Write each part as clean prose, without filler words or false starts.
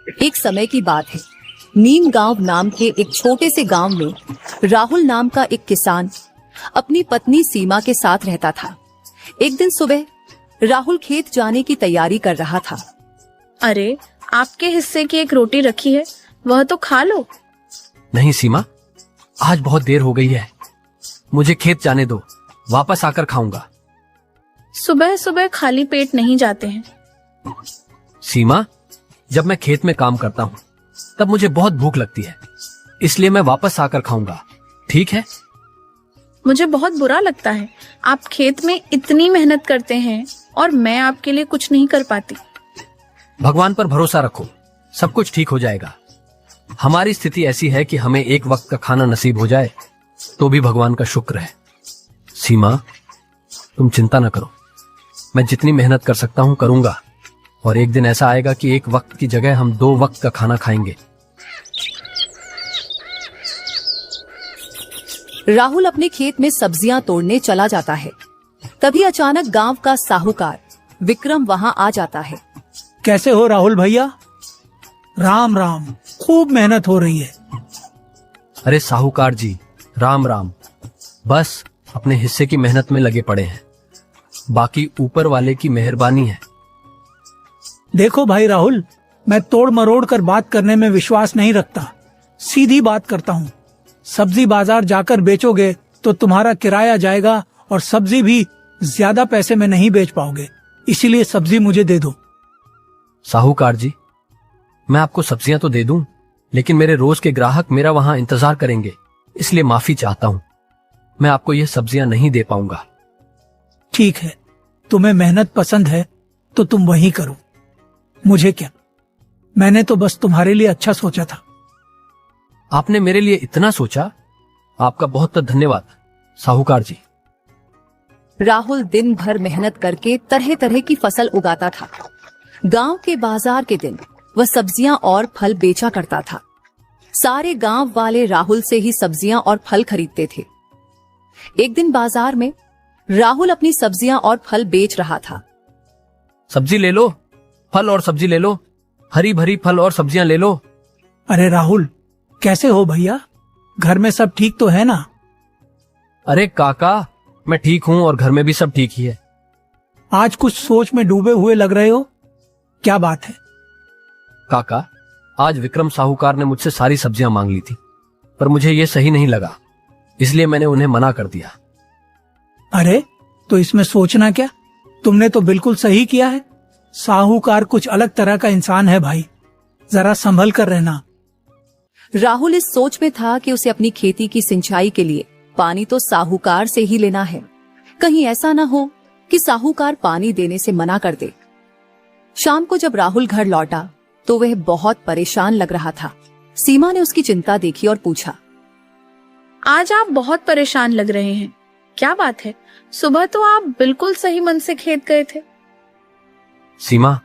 एक समय की बात है। नीम गांव नाम के एक छोटे से गांव में राहुल नाम का एक किसान अपनी पत्नी सीमा के साथ रहता था। एक दिन सुबह राहुल खेत जाने की तैयारी कर रहा था। अरे, आपके हिस्से की एक रोटी रखी है, वह तो खा लो। नहीं सीमा, आज बहुत देर हो गई है, मुझे खेत जाने दो, वापस आकर खाऊंगा। सुबह सुबह खाली पेट नहीं जाते हैं। सीमा, जब मैं खेत में काम करता हूँ तब मुझे बहुत भूख लगती है, इसलिए मैं वापस आकर खाऊंगा, ठीक है? मुझे बहुत बुरा लगता है, आप खेत में इतनी मेहनत करते हैं और मैं आपके लिए कुछ नहीं कर पाती। भगवान पर भरोसा रखो, सब कुछ ठीक हो जाएगा। हमारी स्थिति ऐसी है कि हमें एक वक्त का खाना नसीब हो जाए तो भी भगवान का शुक्र है। सीमा, तुम चिंता न करो, मैं जितनी मेहनत कर सकता हूँ करूंगा, और एक दिन ऐसा आएगा कि एक वक्त की जगह हम 2 वक्त का खाना खाएंगे। राहुल अपने खेत में सब्जियां तोड़ने चला जाता है। तभी अचानक गांव का साहूकार विक्रम वहां आ जाता है। कैसे हो राहुल भैया? राम राम, खूब मेहनत हो रही है। अरे साहूकार जी, राम राम। बस अपने हिस्से की मेहनत में लगे पड़े हैं, बाकी ऊपर वाले की मेहरबानी है। देखो भाई राहुल, मैं तोड़ मरोड़ कर बात करने में विश्वास नहीं रखता, सीधी बात करता हूँ। सब्जी बाजार जाकर बेचोगे तो तुम्हारा किराया जाएगा और सब्जी भी ज्यादा पैसे में नहीं बेच पाओगे, इसीलिए सब्जी मुझे दे दो। साहूकार जी, मैं आपको सब्जियां तो दे दूं, लेकिन मेरे रोज के ग्राहक मेरा वहां इंतजार करेंगे, इसलिए माफी चाहता हूं, मैं आपको ये सब्जियां नहीं दे पाऊंगा। ठीक है, तुम्हें मेहनत पसंद है तो तुम वही करो, मुझे क्या, मैंने तो बस तुम्हारे लिए अच्छा सोचा था। आपने मेरे लिए इतना सोचा, आपका बहुत धन्यवाद साहूकार जी। राहुल दिन भर मेहनत करके तरह तरह की फसल उगाता था। गांव के बाजार के दिन वह सब्जियां और फल बेचा करता था। सारे गांव वाले राहुल से ही सब्जियां और फल खरीदते थे। एक दिन बाजार में राहुल अपनी सब्जियां और फल बेच रहा था। सब्जी ले लो, फल और सब्जी ले लो, हरी भरी फल और सब्जियां ले लो। अरे राहुल, कैसे हो भैया? घर में सब ठीक तो है ना? अरे काका, मैं ठीक हूँ और घर में भी सब ठीक ही है। आज कुछ सोच में डूबे हुए लग रहे हो, क्या बात है? काका, आज विक्रम साहूकार ने मुझसे सारी सब्जियां मांग ली थी, पर मुझे ये सही नहीं लगा, इसलिए मैंने उन्हें मना कर दिया। अरे, तो इसमें सोचना क्या, तुमने तो बिल्कुल सही किया है। साहूकार कुछ अलग तरह का इंसान है भाई, जरा संभल कर रहना। राहुल इस सोच में था कि उसे अपनी खेती की सिंचाई के लिए पानी तो साहूकार से ही लेना है, कहीं ऐसा न हो कि साहूकार पानी देने से मना कर दे। शाम को जब राहुल घर लौटा तो वह बहुत परेशान लग रहा था। सीमा ने उसकी चिंता देखी और पूछा, आज आप बहुत परेशान लग रहे हैं, क्या बात है? सुबह तो आप बिल्कुल सही मन से खेत गए थे। सीमा,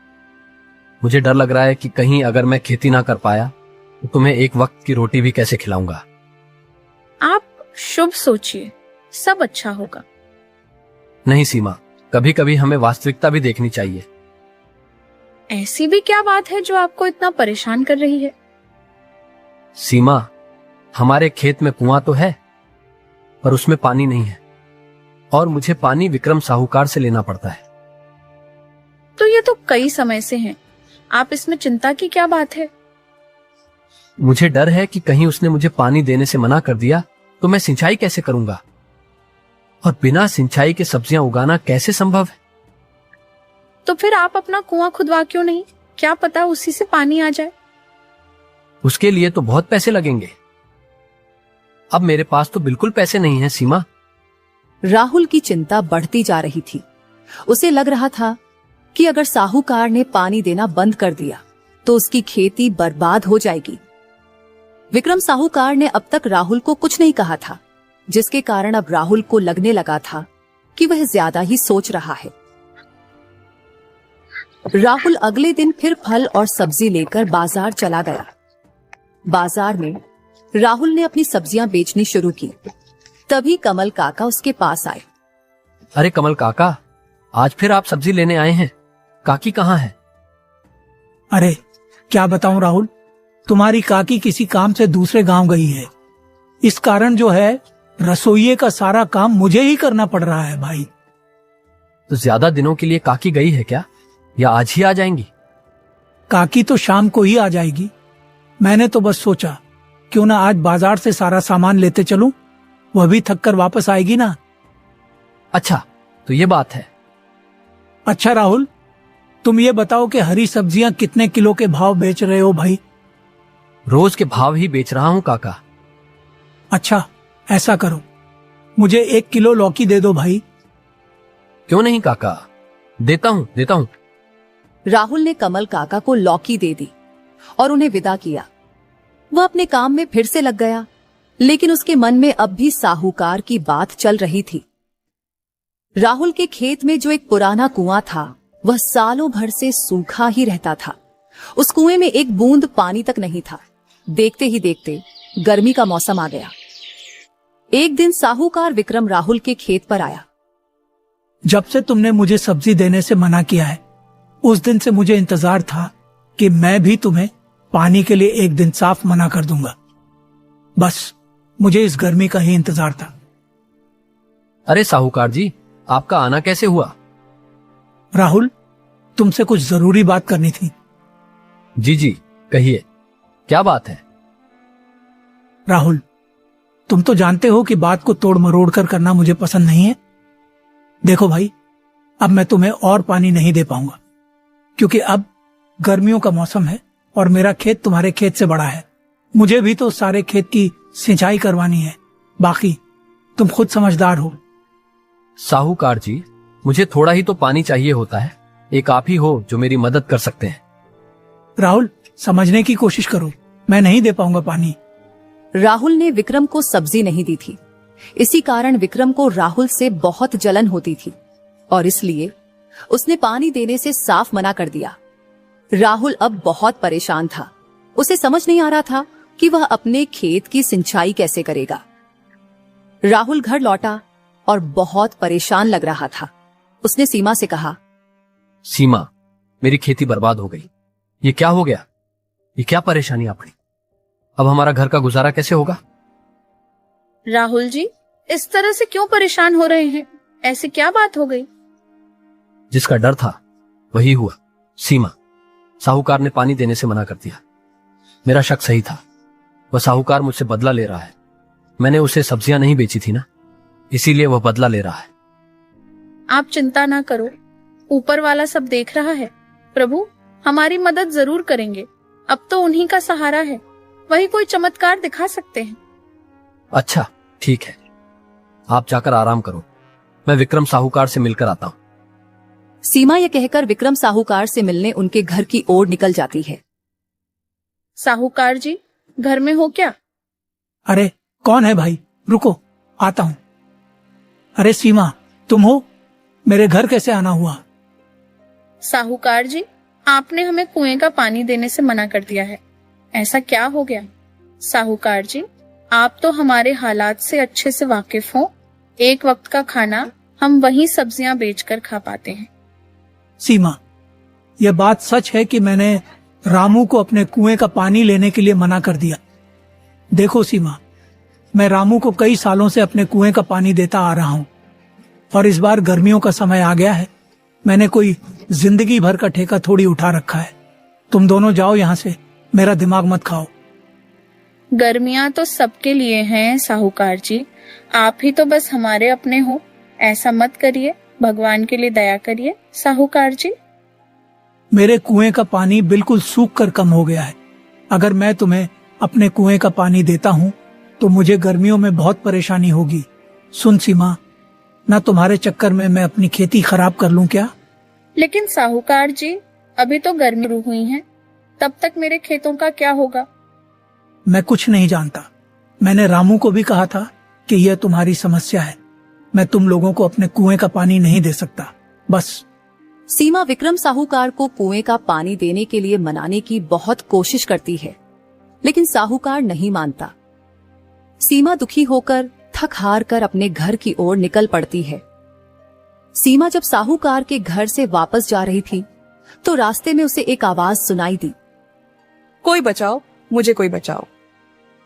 मुझे डर लग रहा है कि कहीं अगर मैं खेती ना कर पाया तो तुम्हें एक वक्त की रोटी भी कैसे खिलाऊंगा। आप शुभ सोचिए, सब अच्छा होगा। नहीं सीमा, कभी कभी हमें वास्तविकता भी देखनी चाहिए। ऐसी भी क्या बात है जो आपको इतना परेशान कर रही है? सीमा, हमारे खेत में कुआं तो है, पर उसमें पानी नहीं है, और मुझे पानी विक्रम साहूकार से लेना पड़ता है। तो ये तो कई समय से है, आप इसमें चिंता की क्या बात है? मुझे डर है कि कहीं उसने मुझे पानी देने से मना कर दिया तो मैं सिंचाई कैसे करूंगा, और बिना सिंचाई के सब्जियां उगाना कैसे संभव है। तो फिर आप अपना कुआं खुदवा क्यों नहीं, क्या पता उसी से पानी आ जाए। उसके लिए तो बहुत पैसे लगेंगे, अब मेरे पास तो बिल्कुल पैसे नहीं है। सीमा, राहुल की चिंता बढ़ती जा रही थी। उसे लग रहा था कि अगर साहूकार ने पानी देना बंद कर दिया तो उसकी खेती बर्बाद हो जाएगी। विक्रम साहूकार ने अब तक राहुल को कुछ नहीं कहा था, जिसके कारण अब राहुल को लगने लगा था कि वह ज्यादा ही सोच रहा है। राहुल अगले दिन फिर फल और सब्जी लेकर बाजार चला गया। बाजार में राहुल ने अपनी सब्जियां बेचनी शुरू की। तभी कमल काका उसके पास आए। अरे कमल काका, आज फिर आप सब्जी लेने आए हैं, काकी कहाँ है? अरे क्या बताऊं राहुल, तुम्हारी काकी किसी काम से दूसरे गांव गई है। इस कारण जो है रसोइये का सारा काम मुझे ही करना पड़ रहा है भाई। तो ज्यादा दिनों के लिए काकी गई है क्या, या आज ही आ जाएंगी? काकी तो शाम को ही आ जाएगी। मैंने तो बस सोचा क्यों ना आज बाजार से सारा सामान लेते चलूं, वह भी थक कर वापस आएगी ना। अच्छा, तो ये बात है। अच्छा राहुल, तुम ये बताओ कि हरी सब्जियां कितने किलो के भाव बेच रहे हो भाई? रोज के भाव ही बेच रहा हूँ काका। अच्छा, ऐसा करो, मुझे 1 किलो लौकी दे दो भाई। क्यों नहीं काका, देता हूँ। राहुल ने कमल काका को लौकी दे दी और उन्हें विदा किया। वह अपने काम में फिर से लग गया, लेकिन उसके मन में अब भी साहूकार की बात चल रही थी। राहुल के खेत में जो एक पुराना कुआं था, वह सालों भर से सूखा ही रहता था। उस कुएं में एक बूंद पानी तक नहीं था। देखते ही देखते गर्मी का मौसम आ गया। एक दिन साहूकार विक्रम राहुल के खेत पर आया। जब से तुमने मुझे सब्जी देने से मना किया है, उस दिन से मुझे इंतजार था कि मैं भी तुम्हें पानी के लिए एक दिन साफ मना कर दूंगा। बस मुझे इस गर्मी का ही इंतजार था। अरे साहूकार जी, आपका आना कैसे हुआ? राहुल, तुमसे कुछ जरूरी बात करनी थी। जी, कहिए, क्या बात है? राहुल, तुम तो जानते हो कि बात को तोड़ मरोड़ कर करना मुझे पसंद नहीं है। देखो भाई, अब मैं तुम्हें और पानी नहीं दे पाऊंगा, क्योंकि अब गर्मियों का मौसम है और मेरा खेत तुम्हारे खेत से बड़ा है। मुझे भी तो सारे खेत की सिंचाई करवानी है। बाकी तुम खुद समझदार हो। साहूकार जी, मुझे थोड़ा ही तो पानी चाहिए होता है। एक आप ही हो जो मेरी मदद कर सकते हैं। राहुल, समझने की कोशिश करो, मैं नहीं दे पाऊंगा पानी। राहुल ने विक्रम को सब्जी नहीं दी थी। इसी कारण विक्रम को राहुल से बहुत जलन होती थी और इसलिए उसने पानी देने से साफ मना कर दिया। राहुल अब बहुत परेशान था। उसे समझ नहीं आ रहा था कि वह अपने खेत की सिंचाई कैसे करेगा। राहुल घर लौटा और बहुत परेशान लग रहा था। उसने सीमा से कहा, सीमा, मेरी खेती बर्बाद हो गई। ये क्या हो गया? ये क्या परेशानी आपकी? अब हमारा घर का गुजारा कैसे होगा? राहुल जी, इस तरह से क्यों परेशान हो रहे हैं? ऐसी क्या बात हो गई? जिसका डर था वही हुआ। सीमा, साहूकार ने पानी देने से मना कर दिया। मेरा शक सही था। वह साहूकार मुझसे बदला ले रहा है। मैंने उसे सब्जियां नहीं बेची थी ना, इसीलिए वह बदला ले रहा है। आप चिंता ना करो, ऊपर वाला सब देख रहा है। प्रभु हमारी मदद जरूर करेंगे। अब तो उन्हीं का सहारा है, वही कोई चमत्कार दिखा सकते हैं। अच्छा, ठीक है, आप जाकर आराम करो। मैं विक्रम साहूकार से मिलकर आता हूँ। सीमा यह कहकर विक्रम साहूकार से मिलने उनके घर की ओर निकल जाती है। साहूकार जी, घर में हो क्या? अरे कौन है भाई? रुको, आता हूँ। अरे सीमा, तुम हो? मेरे घर कैसे आना हुआ? साहूकार जी, आपने हमें कुएं का पानी देने से मना कर दिया है। ऐसा क्या हो गया? साहूकार जी, आप तो हमारे हालात से अच्छे से वाकिफ हो। एक वक्त का खाना हम वही सब्जियां बेचकर खा पाते हैं। सीमा, यह बात सच है कि मैंने रामू को अपने कुएं का पानी लेने के लिए मना कर दिया। देखो सीमा, मैं रामू को कई सालों से अपने कुएं का पानी देता आ रहा हूँ और इस बार गर्मियों का समय आ गया है। मैंने कोई जिंदगी भर का ठेका थोड़ी उठा रखा है। तुम दोनों जाओ यहाँ से, मेरा दिमाग मत खाओ। गर्मियां तो सबके लिए हैं साहूकार जी, आप ही तो बस हमारे अपने हो। ऐसा मत करिए, भगवान के लिए दया करिए साहूकार जी। मेरे कुएं का पानी बिल्कुल सूख कर कम हो गया है। अगर मैं तुम्हें अपने कुएं का पानी देता हूँ तो मुझे गर्मियों में बहुत परेशानी होगी। सुन सीमा, ना तुम्हारे चक्कर में मैं अपनी खेती खराब कर लूं क्या? लेकिन साहूकार जी, अभी तो गर्मी शुरू हुई है, तब तक मेरे खेतों का क्या होगा? मैं कुछ नहीं जानता। मैंने रामू को भी कहा था कि यह तुम्हारी समस्या है। मैं तुम लोगों को अपने कुएं का पानी नहीं दे सकता। बस। सीमा विक्रम साहूकार को कुएं का पानी देने के लिए मनाने की बहुत कोशिश करती है, लेकिन साहूकार नहीं मानता। सीमा दुखी होकर थक हार कर अपने घर की ओर निकल पड़ती है। सीमा जब साहूकार के घर से वापस जा रही थी तो रास्ते में उसे एक आवाज सुनाई दी। कोई बचाओ, मुझे कोई बचाओ।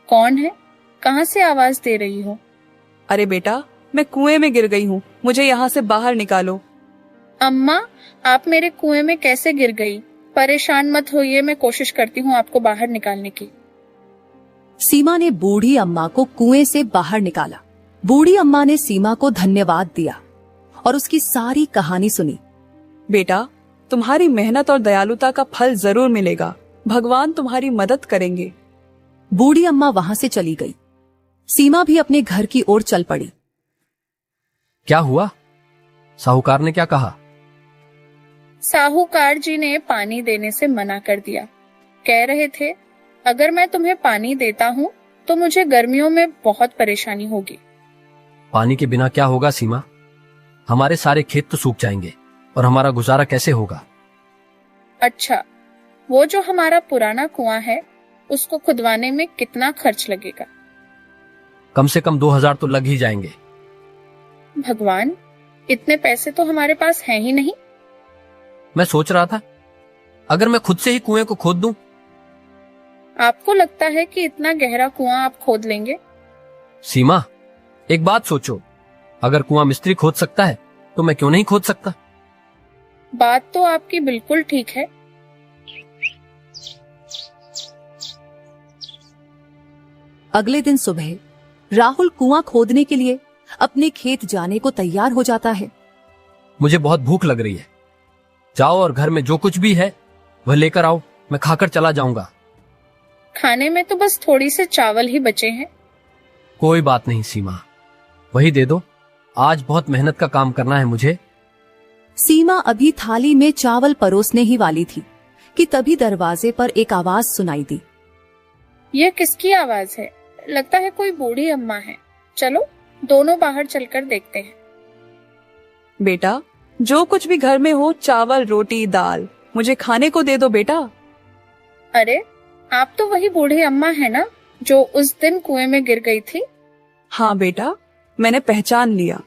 कौन है? कहाँ से आवाज दे रही हो? अरे बेटा, मैं कुएं में गिर गई हूँ, मुझे यहाँ से बाहर निकालो। अम्मा, आप मेरे कुएं में कैसे गिर गई? परेशान मत होइए, मैं कोशिश करती हूँ आपको बाहर निकालने की। सीमा ने बूढ़ी अम्मा को कुएं से बाहर निकाला। बूढ़ी अम्मा ने सीमा को धन्यवाद दिया और उसकी सारी कहानी सुनी। बेटा, तुम्हारी मेहनत और दयालुता का फल जरूर मिलेगा, भगवान तुम्हारी मदद करेंगे। बूढ़ी अम्मा वहां से चली गई। सीमा भी अपने घर की ओर चल पड़ी। क्या हुआ? साहूकार ने क्या कहा? साहूकार जी ने पानी देने से मना कर दिया। कह रहे थे, अगर मैं तुम्हें पानी देता हूँ तो मुझे गर्मियों में बहुत परेशानी होगी। पानी के बिना क्या होगा सीमा? हमारे सारे खेत तो सूख जाएंगे और हमारा गुजारा कैसे होगा? अच्छा, वो जो हमारा पुराना कुआं है उसको खुदवाने में कितना खर्च लगेगा? कम से कम 2000 तो लग ही जाएंगे। भगवान, इतने पैसे तो हमारे पास हैं ही नहीं। मैं सोच रहा था अगर मैं खुद से ही कुएं को खोद दूं। आपको लगता है कि इतना गहरा कुआं आप खोद लेंगे? सीमा, एक बात सोचो, अगर कुआं मिस्त्री खोद सकता है तो मैं क्यों नहीं खोद सकता? बात तो आपकी बिल्कुल ठीक है। अगले दिन सुबह राहुल कुआं खोदने के लिए अपने खेत जाने को तैयार हो जाता है। मुझे बहुत भूख लग रही है। जाओ और घर में जो कुछ भी है वह लेकर आओ, मैं खाकर चला जाऊंगा। खाने में तो बस थोड़ी से चावल ही बचे हैं। कोई बात नहीं सीमा, वही दे दो, आज बहुत मेहनत का काम करना है मुझे। सीमा अभी थाली में चावल परोसने ही वाली थी कि तभी दरवाजे पर एक आवाज सुनाई दी। यह किसकी आवाज है? लगता है कोई बूढ़ी अम्मा है। चलो दोनों बाहर चलकर देखते हैं। बेटा, जो कुछ भी घर में हो, चावल, रोटी, दाल, मुझे खाने को दे दो बेटा। अरे, आप तो वही बूढ़ी अम्मा है ना जो उस दिन कुएं में गिर गई थी? हाँ बेटा, मैंने पहचान लिया।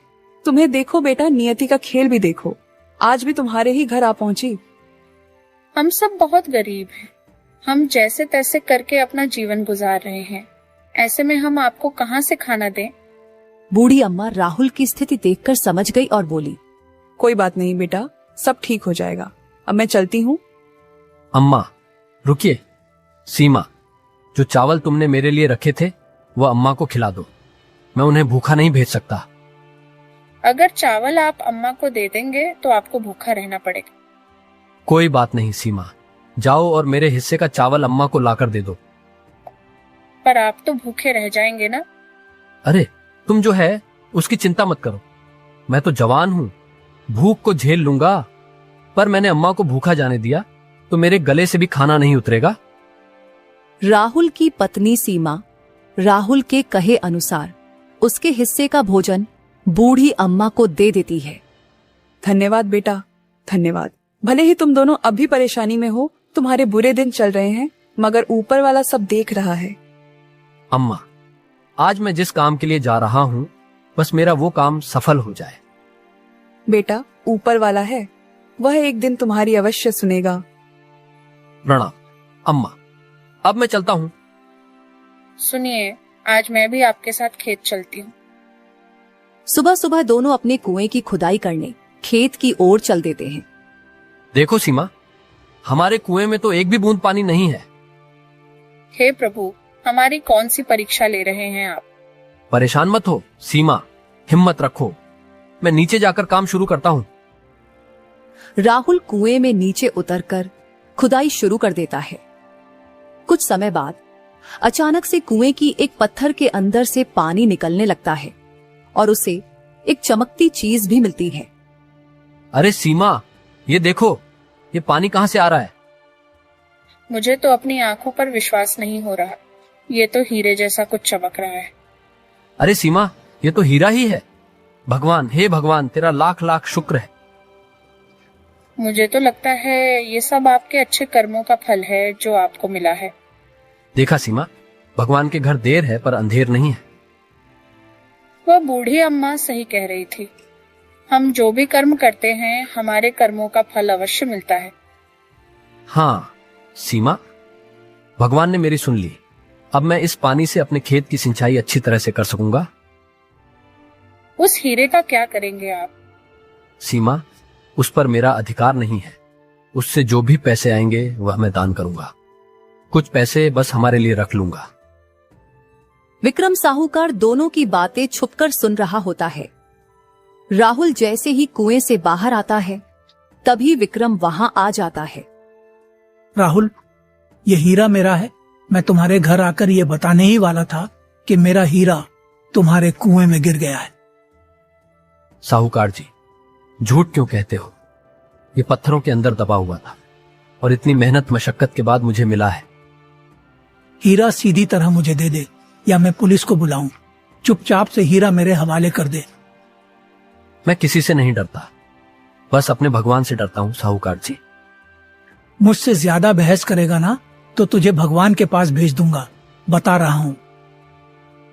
तुम्हें देखो बेटा, नियति का खेल भी देखो, आज भी तुम्हारे ही घर आ पहुंची। हम सब बहुत गरीब हैं। हम जैसे तैसे करके अपना जीवन गुजार रहे हैं। ऐसे में हम आपको कहाँ से खाना दें? बूढ़ी अम्मा राहुल की स्थिति देखकर समझ गई और बोली, कोई बात नहीं बेटा, सब ठीक हो जाएगा। अब मैं चलती हूँ। अम्मा रुकिए। सीमा, जो चावल तुमने मेरे लिए रखे थे वो अम्मा को खिला दो, मैं उन्हें भूखा नहीं भेज सकता। अगर चावल आप अम्मा को दे देंगे तो आपको भूखा रहना पड़ेगा। कोई बात नहीं सीमा, जाओ और मेरे हिस्से का चावल अम्मा को लाकर दे दो। पर आप तो भूखे रह जाएंगे ना? अरे, तुम जो है उसकी चिंता मत करो, मैं तो जवान हूं, भूख को झेल लूंगा। पर मैंने अम्मा को भूखा जाने दिया तो मेरे गले से भी खाना नहीं उतरेगा। राहुल की पत्नी सीमा राहुल के कहे अनुसार उसके हिस्से का भोजन बूढ़ी अम्मा को दे देती है। धन्यवाद बेटा, धन्यवाद। भले ही तुम दोनों अभी परेशानी में हो, तुम्हारे बुरे दिन चल रहे हैं, मगर ऊपर वाला सब देख रहा है। अम्मा, आज मैं जिस काम के लिए जा रहा हूं बस मेरा वो काम सफल हो जाए। बेटा, ऊपर वाला है, वह एक दिन तुम्हारी अवश्य सुनेगा। प्रणाम अम्मा, अब मैं चलता हूं। सुनिए, आज मैं भी आपके साथ खेत चलती हूँ। सुबह सुबह दोनों अपने कुएं की खुदाई करने खेत की ओर चल देते हैं। देखो सीमा, हमारे कुएं में तो एक भी बूंद पानी नहीं है। हे प्रभु, हमारी कौन सी परीक्षा ले रहे हैं आप? परेशान मत हो सीमा, हिम्मत रखो, मैं नीचे जाकर काम शुरू करता हूं। राहुल कुएं में नीचे उतरकर खुदाई शुरू कर देता है। कुछ समय बाद अचानक से कुएं की एक पत्थर के अंदर से पानी निकलने लगता है और उसे एक चमकती चीज भी मिलती है। अरे सीमा, ये देखो, ये पानी कहां से आ रहा है? मुझे तो अपनी आंखों पर विश्वास नहीं हो रहा। ये तो हीरे जैसा कुछ चमक रहा है। अरे सीमा, ये तो हीरा ही है। भगवान, हे भगवान, तेरा लाख लाख शुक्र है। मुझे तो लगता है ये सब आपके अच्छे कर्मों का फल है जो आपको मिला है। देखा सीमा, भगवान के घर देर है पर अंधेर नहीं है। वह बूढ़ी अम्मा सही कह रही थी। हम जो भी कर्म करते हैं हमारे कर्मों का फल अवश्य मिलता है। हाँ सीमा, भगवान ने मेरी सुन ली। अब मैं इस पानी से अपने खेत की सिंचाई अच्छी तरह से कर सकूंगा। उस हीरे का क्या करेंगे आप? सीमा, उस पर मेरा अधिकार नहीं है। उससे जो भी पैसे आएंगे वह मैं दान करूंगा। कुछ पैसे बस हमारे लिए रख लूंगा। विक्रम साहूकार दोनों की बातें छुपकर सुन रहा होता है। राहुल जैसे ही कुएं से बाहर आता है, तभी विक्रम वहां आ जाता है। राहुल, ये हीरा मेरा है। मैं तुम्हारे घर आकर ये बताने ही वाला था कि मेरा हीरा तुम्हारे कुएं में गिर गया है। साहूकार जी, झूठ क्यों कहते हो? ये पत्थरों के अंदर दबा हुआ था और इतनी मेहनत मशक्कत के बाद मुझे मिला है। हीरा सीधी तरह मुझे दे दे या मैं पुलिस को बुलाऊं। चुपचाप से हीरा मेरे हवाले कर दे। मैं किसी से नहीं डरता, बस अपने भगवान से डरता हूं साहूकार जी। मुझसे ज्यादा बहस करेगा ना तो तुझे भगवान के पास भेज दूंगा, बता रहा हूं।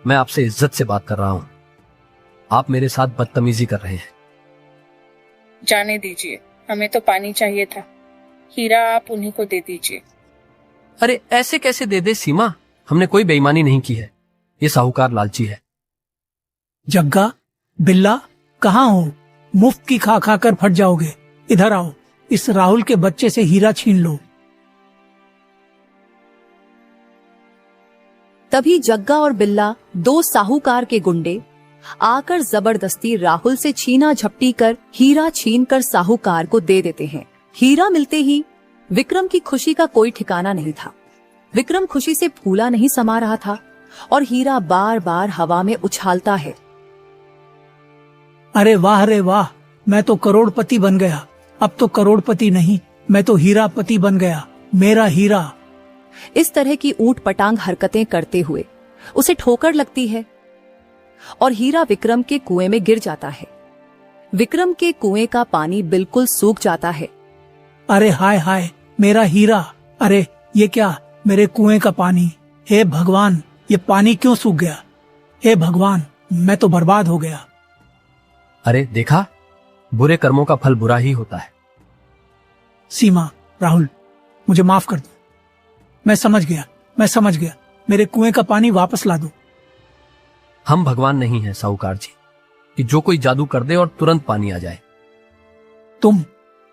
मैं आपसे इज्जत से बात कर रहा हूं। आप मेरे साथ बदतमीजी कर रहे हैं। जाने दीजिए, हमें तो पानी चाहिए था। हीरा आप उन्हीं को दे दीजिए। अरे ऐसे कैसे दे दे सीमा? हमने कोई बेईमानी नहीं की है। ये साहूकार लालची है। जग्गा, बिल्ला, कहाँ हो? मुफ्त की खा खा कर फट जाओगे। इधर आओ, इस राहुल के बच्चे से हीरा छीन लो। तभी जग्गा और बिल्ला, दो साहूकार के गुंडे, आकर जबरदस्ती राहुल से छीना झपटी कर हीरा छीन कर साहूकार को दे देते हैं। हीरा मिलते ही विक्रम की खुशी का कोई ठिकाना नहीं था। विक्रम खुशी से फूला नहीं समा रहा था और हीरा बार बार हवा में उछालता है। अरे वाह रे वाह, मैं तो करोड़पति बन गया। अब तो करोड़पति नहीं, मैं तो हीरापति बन गया। मेरा हीरा। इस तरह की ऊंट पटांग हरकतें करते हुए उसे ठोकर लगती है और हीरा विक्रम के कुएं में गिर जाता है। विक्रम के कुएं का पानी बिल्कुल सूख जाता है। अरे हाय हाय, मेरा हीरा। अरे ये क्या, मेरे कुएं का पानी। हे भगवान, ये पानी क्यों सूख गया? हे भगवान, मैं तो बर्बाद हो गया। अरे देखा, बुरे कर्मों का फल बुरा ही होता है। सीमा, राहुल, मुझे माफ कर दो। मैं समझ गया। मेरे कुएं का पानी वापस ला दो। हम भगवान नहीं हैं साहूकार जी कि जो कोई जादू कर दे और तुरंत पानी आ जाए।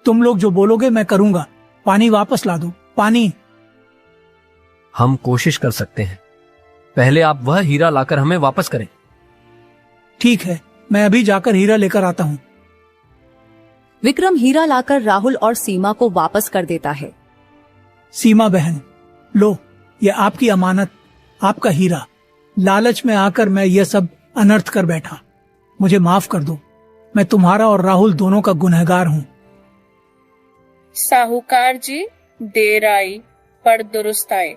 तुम लोग जो बोलोगे मैं करूंगा। पानी वापस ला दो, पानी। हम कोशिश कर सकते हैं, पहले आप वह हीरा लाकर हमें वापस करें। ठीक है, मैं अभी जाकर हीरा लेकर आता हूँ। विक्रम हीरा लाकर राहुल और सीमा को वापस कर देता है। सीमा बहन, लो, ये आपकी अमानत, आपका हीरा। लालच में आकर मैं ये सब अनर्थ कर बैठा। मुझे माफ कर दो। मैं तुम्हारा और राहुल दोनों का गुनहगार हूँ। साहूकार जी, देर आई पर दुरुस्त आए।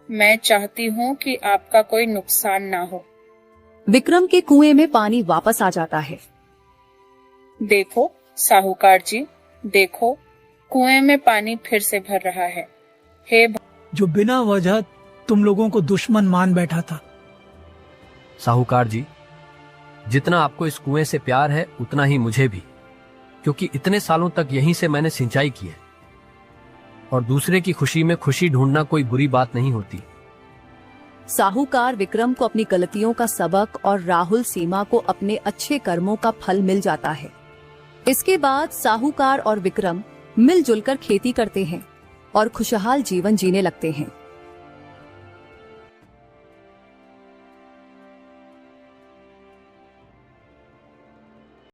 मैं चाहती हूँ कि आपका कोई नुकसान ना हो। विक्रम के कुएं में पानी वापस आ जाता है। देखो साहूकार जी, देखो, कुएं में पानी फिर से भर रहा है। हे जो बिना वजह तुम लोगों को दुश्मन मान बैठा था। साहूकार जी, जितना आपको इस कुएं से प्यार है उतना ही मुझे भी, क्योंकि इतने सालों तक यहीं से मैंने सिंचाई की है और दूसरे की खुशी में खुशी ढूंढना कोई बुरी बात नहीं होती। साहूकार विक्रम को अपनी गलतियों का सबक और राहुल सीमा को अपने अच्छे कर्मों का फल मिल जाता है। इसके बाद साहूकार और विक्रम मिलजुल कर खेती करते हैं और खुशहाल जीवन जीने लगते हैं।